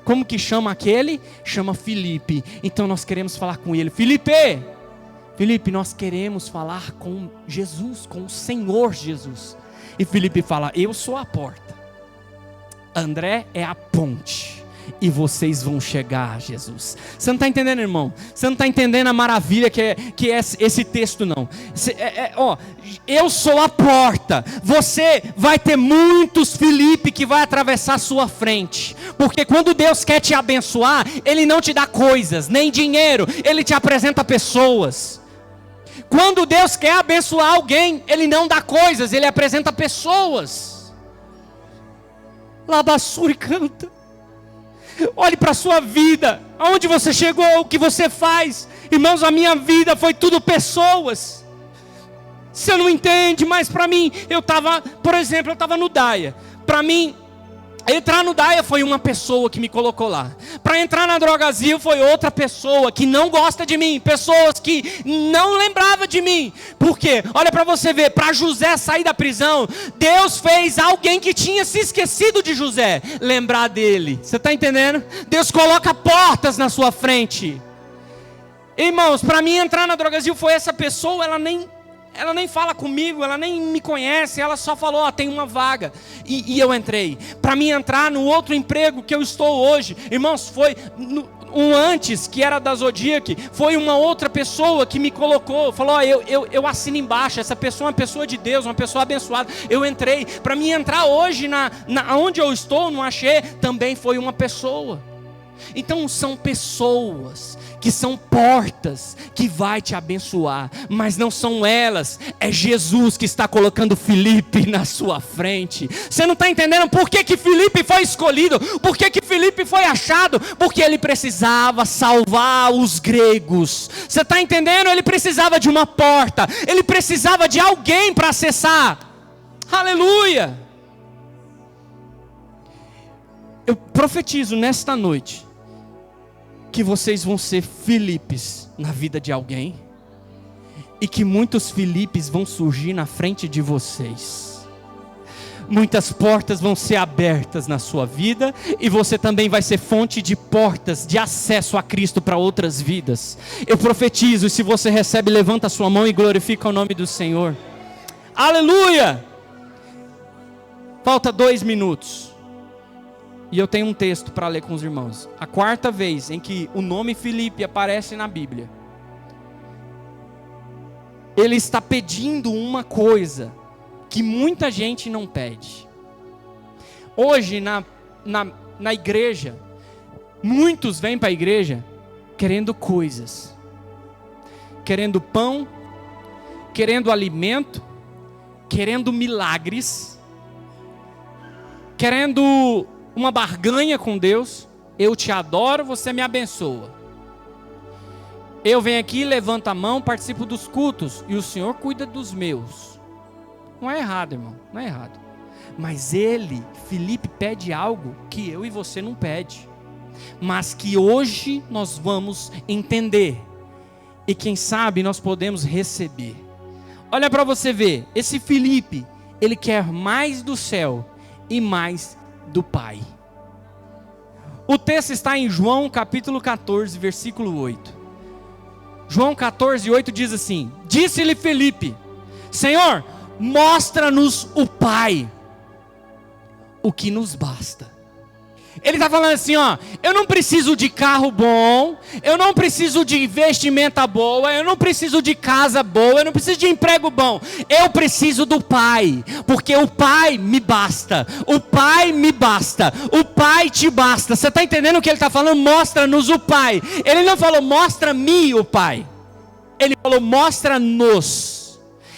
Como que chama aquele? Chama Filipe. Então nós queremos falar com ele. Filipe, nós queremos falar com Jesus, com o Senhor Jesus. E Filipe fala, eu sou a porta. André é a ponte. E vocês vão chegar a Jesus. Você não está entendendo, irmão? Você não está entendendo a maravilha que é esse texto, não. Eu sou a porta. Você vai ter muitos Filipe que vai atravessar a sua frente. Porque quando Deus quer te abençoar, Ele não te dá coisas, nem dinheiro. Ele te apresenta pessoas. Quando Deus quer abençoar alguém, Ele não dá coisas, Ele apresenta pessoas. Labassuri canta. Olhe para a sua vida, aonde você chegou, o que você faz. Irmãos, a minha vida foi tudo pessoas. Você não entende, mas para mim, por exemplo, eu estava no Daia. Para mim, entrar no Daia foi uma pessoa que me colocou lá. Para entrar na Drogazil foi outra pessoa que não gosta de mim. Pessoas que não lembravam de mim. Por quê? Olha para você ver, para José sair da prisão, Deus fez alguém que tinha se esquecido de José lembrar dele. Você está entendendo? Deus coloca portas na sua frente. Irmãos, para mim entrar na Drogazil foi essa pessoa, ela nem fala comigo, ela nem me conhece, ela só falou, tem uma vaga, e eu entrei. Para mim entrar no outro emprego que eu estou hoje, irmãos, foi um antes, que era da Zodiac, foi uma outra pessoa que me colocou, falou, eu assino embaixo, essa pessoa é uma pessoa de Deus, uma pessoa abençoada, eu entrei. Para mim entrar hoje, onde eu estou, no Axé, também foi uma pessoa. Então são pessoas que são portas que vai te abençoar, mas não são elas, é Jesus que está colocando Filipe na sua frente. Você não está entendendo por que Filipe foi escolhido, por que Filipe foi achado? Porque ele precisava salvar os gregos. Você está entendendo? Ele precisava de uma porta, ele precisava de alguém para acessar. Aleluia! Eu profetizo nesta noite que vocês vão ser Filipes na vida de alguém, e que muitos Filipes vão surgir na frente de vocês. Muitas portas vão ser abertas na sua vida, e você também vai ser fonte de portas de acesso a Cristo para outras vidas. Eu profetizo, e se você recebe, levanta a sua mão e glorifica o nome do Senhor. Aleluia! Falta 2 minutos. E eu tenho um texto para ler com os irmãos. A 4ª vez em que o nome Filipe aparece na Bíblia, ele está pedindo uma coisa que muita gente não pede. Hoje na igreja, muitos vêm para a igreja querendo coisas, querendo pão, querendo alimento, querendo milagres, querendo uma barganha com Deus. Eu te adoro, você me abençoa. Eu venho aqui, levanto a mão, participo dos cultos e o Senhor cuida dos meus. Não é errado, irmão, não é errado. Mas Filipe, pede algo que eu e você não pede, mas que hoje nós vamos entender e quem sabe nós podemos receber. Olha para você ver, esse Filipe, ele quer mais do céu e mais do Pai. O texto está em João capítulo 14, versículo 8. João 14, 8 diz assim: disse-lhe Filipe: Senhor, mostra-nos o Pai, o que nos basta. Ele está falando assim, ó, eu não preciso de carro bom, eu não preciso de vestimenta boa, eu não preciso de casa boa, eu não preciso de emprego bom, eu preciso do Pai, porque o Pai me basta, o Pai me basta, o Pai te basta. Você está entendendo o que ele está falando? Mostra-nos o Pai. Ele não falou mostra-me o Pai, ele falou mostra-nos.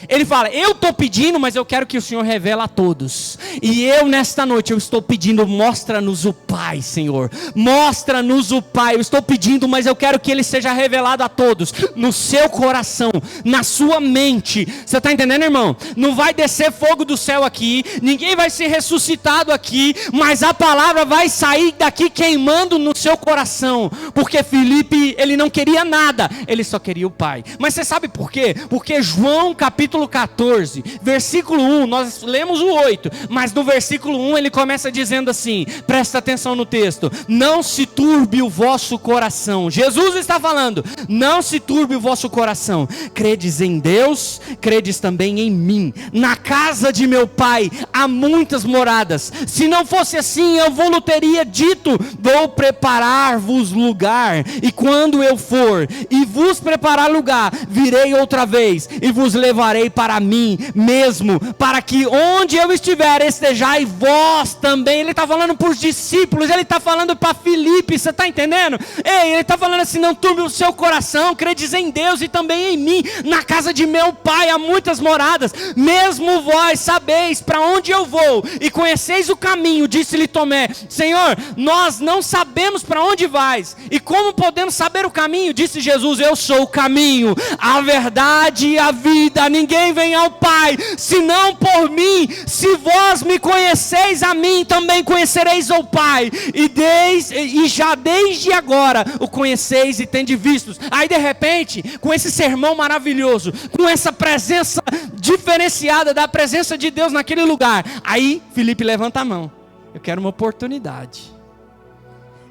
Ele fala, eu estou pedindo, mas eu quero que o Senhor revele a todos. E eu nesta noite, eu estou pedindo, mostra-nos o Pai, Senhor. Mostra-nos o Pai. Eu estou pedindo, mas eu quero que Ele seja revelado a todos. No seu coração, na sua mente. Você está entendendo, irmão? Não vai descer fogo do céu aqui. Ninguém vai ser ressuscitado aqui. Mas a palavra vai sair daqui queimando no seu coração. Porque Filipe, ele não queria nada. Ele só queria o Pai. Mas você sabe por quê? Porque João capítulo 14, versículo 1, nós lemos o 8, mas no versículo 1 ele começa dizendo assim, presta atenção no texto: não se turbe o vosso coração. Jesus está falando, não se turbe o vosso coração. Credes em Deus, credes também em mim. Na casa de meu Pai há muitas moradas. Se não fosse assim, eu vou teria dito, vou preparar-vos lugar. E quando eu for e vos preparar lugar, virei outra vez e vos levarei para mim mesmo, para que onde eu estiver estejai vós também. Ele está falando para os discípulos, ele está falando para Filipe, você está entendendo? Ei, ele está falando assim, não turbe o seu coração, credes em Deus e também em mim. Na casa de meu Pai há muitas moradas, mesmo vós sabeis para onde eu vou e conheceis o caminho. Disse-lhe Tomé: Senhor, nós não sabemos para onde vais e como podemos saber o caminho? Disse Jesus: eu sou o caminho, a verdade e a vida. Ninguém vem ao Pai senão por mim. Se vós me conheceis a mim, também conhecereis o Pai, e já desde agora o conheceis e tendes vistos. Aí de repente, com esse sermão maravilhoso, com essa presença diferenciada da presença de Deus naquele lugar, aí Filipe levanta a mão: eu quero uma oportunidade,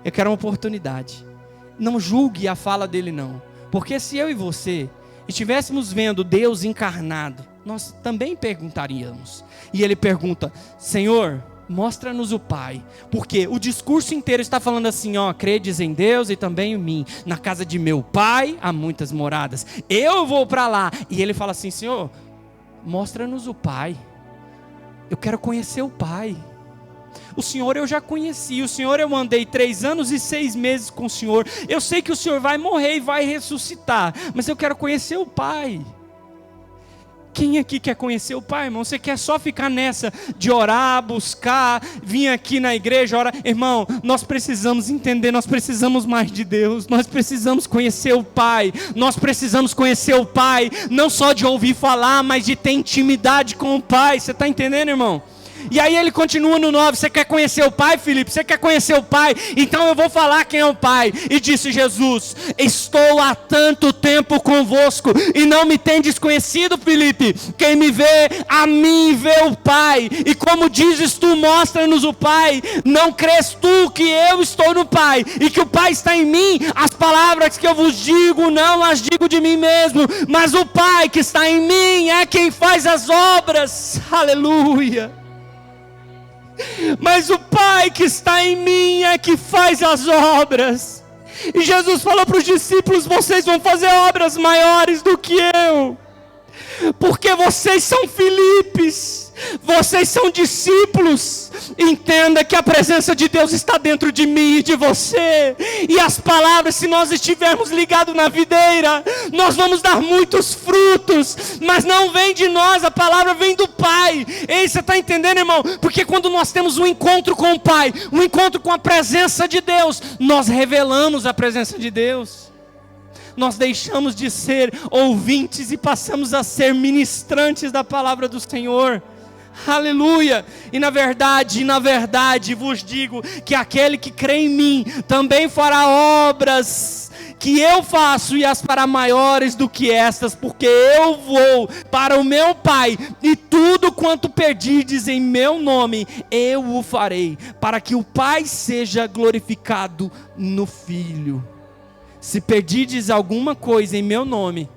eu quero uma oportunidade. Não julgue a fala dele não, porque se eu e você estivéssemos vendo Deus encarnado, nós também perguntaríamos. E ele pergunta: Senhor, mostra-nos o Pai. Porque o discurso inteiro está falando assim, ó, credes em Deus e também em mim. Na casa de meu Pai há muitas moradas, eu vou para lá. E ele fala assim: Senhor, mostra-nos o Pai. Eu quero conhecer o Pai. O Senhor eu já conheci, o Senhor eu andei 3 anos e 6 meses com o Senhor. Eu sei que o Senhor vai morrer e vai ressuscitar, mas eu quero conhecer o Pai. Quem aqui quer conhecer o Pai, irmão? Você quer só ficar nessa de orar, buscar, vir aqui na igreja, orar? Irmão, nós precisamos entender, nós precisamos mais de Deus. Nós precisamos conhecer o Pai. Nós precisamos conhecer o Pai, não só de ouvir falar, mas de ter intimidade com o Pai. Você está entendendo, irmão? E aí ele continua no 9, você quer conhecer o Pai, Filipe? Você quer conhecer o Pai? Então eu vou falar quem é o Pai. E disse Jesus: estou há tanto tempo convosco e não me tendes conhecido, Filipe. Quem me vê, a mim vê o Pai. E como dizes tu, mostra-nos o Pai. Não crês tu que eu estou no Pai e que o Pai está em mim? As palavras que eu vos digo, não as digo de mim mesmo, mas o Pai que está em mim é quem faz as obras. Aleluia. Mas o Pai que está em mim é que faz as obras. E Jesus falou para os discípulos: vocês vão fazer obras maiores do que eu. porque vocês são Filipes, vocês são discípulos. Entenda que a presença de Deus está dentro de mim e de você, e as palavras, se nós estivermos ligados na videira, nós vamos dar muitos frutos, mas não vem de nós, a palavra vem do Pai. Ei, você está entendendo, irmão? Porque quando nós temos um encontro com o Pai, um encontro com a presença de Deus, nós revelamos a presença de Deus. Nós deixamos de ser ouvintes e passamos a ser ministrantes da palavra do Senhor. Aleluia. E na verdade vos digo que aquele que crê em mim também fará obras que eu faço, e as fará maiores do que estas, porque eu vou para o meu Pai, e tudo quanto pedirdes em meu nome eu o farei, para que o Pai seja glorificado no Filho. Se pedirdes alguma coisa em meu nome,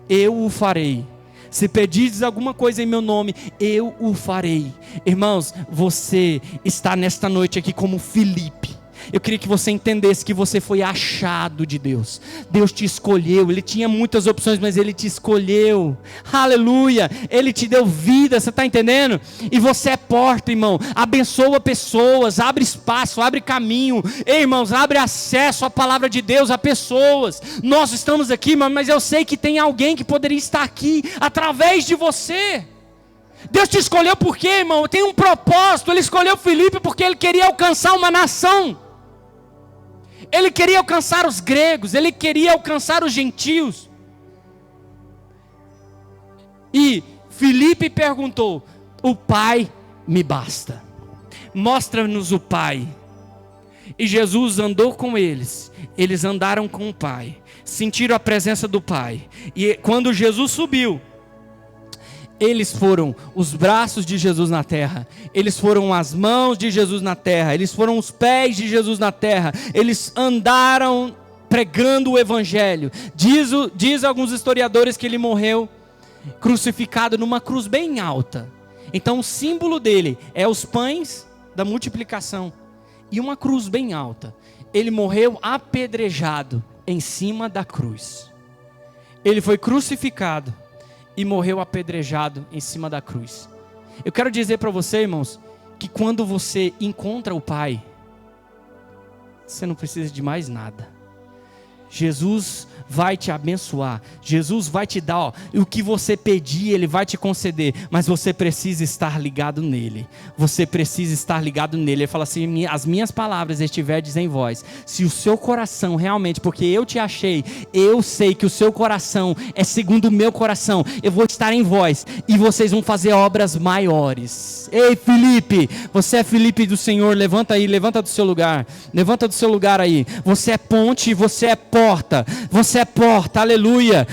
eu o farei. Se pedirdes alguma coisa em meu nome, eu o farei. Irmãos, você está nesta noite aqui como Filipe. Eu queria que você entendesse que você foi achado de Deus. Deus te escolheu. Ele tinha muitas opções, mas Ele te escolheu. Aleluia. Ele te deu vida, você está entendendo? E você é porta, irmão. Abençoa pessoas, abre espaço, abre caminho. Ei, irmãos, abre acesso à palavra de Deus a pessoas. Nós estamos aqui, mas eu sei que tem alguém que poderia estar aqui através de você. Deus te escolheu por quê, irmão? Tem um propósito. Ele escolheu Filipe porque Ele queria alcançar uma nação. Ele queria alcançar os gregos, Ele queria alcançar os gentios. E Filipe perguntou: o Pai me basta, mostra-nos o Pai. E Jesus andou com eles, eles andaram com o Pai, sentiram a presença do Pai. E quando Jesus subiu, eles foram os braços de Jesus na terra, eles foram as mãos de Jesus na terra, eles foram os pés de Jesus na terra, eles andaram pregando o Evangelho. Diz alguns historiadores que ele morreu crucificado numa cruz bem alta. Então o símbolo dele é os pães da multiplicação e uma cruz bem alta. Ele morreu apedrejado em cima da cruz. Ele foi crucificado e morreu apedrejado em cima da cruz. Eu quero dizer para você, irmãos, que quando você encontra o Pai, você não precisa de mais nada. Jesus vai te abençoar, Jesus vai te dar, o que você pedir Ele vai te conceder, mas você precisa estar ligado nele. Você precisa estar ligado nele. Ele fala assim: as minhas palavras estiverdes em vós, se o seu coração realmente, porque eu te achei, eu sei que o seu coração é segundo o meu coração, eu vou estar em vós, e vocês vão fazer obras maiores. Ei, Filipe, você é Filipe do Senhor, levanta aí, levanta do seu lugar aí, você é ponte, você é porta, aleluia.